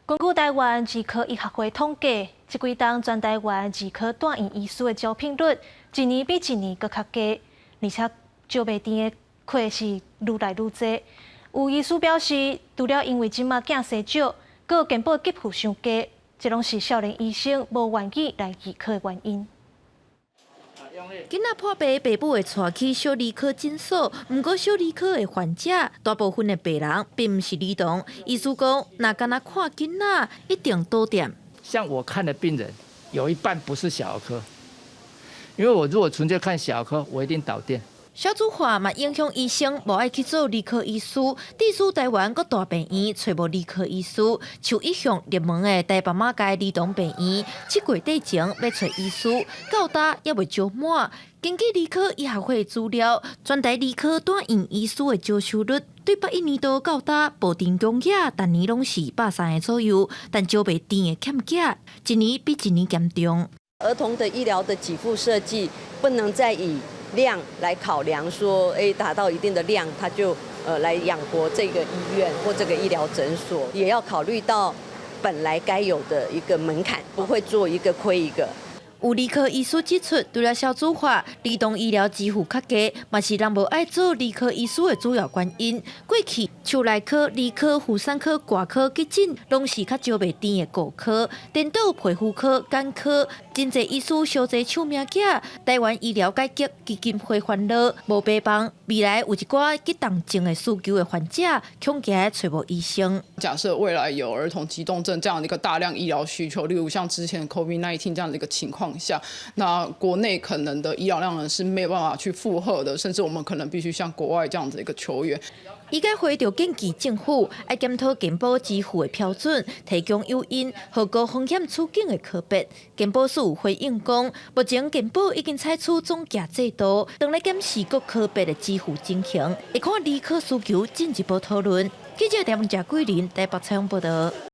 根据台湾儿科医学会统计，这几档全台湾儿科住院医师的招聘率，一年比一年搁较低，而且招袂定的缺是愈来愈多。有医师表示，除了因为即马囝生少，搁健保给付伤低，这拢是少年医生无愿意来儿科的原因。 囡仔破病，爸母会带去小儿科诊所。不过小儿科的患者，大部分的病人并不是儿童。医师讲，若干那看囡仔，一定多点。像我看的病人，有一半不是小儿科，因为我如果纯粹看小儿科，我一定导电。 少子化嘛影响医生无爱去做儿科医师，致使台湾各大病院找无儿科医师。像一向热门的台北马街儿童病院，7月底前要找医师，到达也未招满。根据儿科医学会资料，全台儿科住院医师的招收率，对北一年度到达保定公野，逐年拢是130个左右，但招袂定的欠价，一年比一年严重。儿童的医疗的给付设计不能再以 量来考量，说，达到一定的量，他就来养活这个医院或这个医疗诊所，也要考虑到本来该有的一个门槛，不会做一个亏一个。 有儿科医师指出，除了少子化，儿童医疗支付较低，嘛是人无爱做儿科医师的主要原因。过去手内科、儿科、妇产科、外科急诊，拢是较招袂甜的顾科，颠倒皮肤科、眼科，真侪医师小侪抢命囝。台湾医疗改革基金会烦恼，无备帮，未来有一寡急动症的需求的患者，恐惊找无医生。假设未来有儿童急动症这样的一个大量医疗需求，例如像之前 COVID-19 这样的一个情况下，那国内可能的医疗量呢是没有办法去负荷的，甚至我们可能必须向国外这样子一个求援。医改会就建议政府要检讨健保支付的标准，提供诱因，和高风险处境的科别。健保署有回应讲，目前健保已经采取总价制度，当来检视各科别的支付情形，会看儿科需求进一步讨论。记者陈嘉桂林台北采访报道。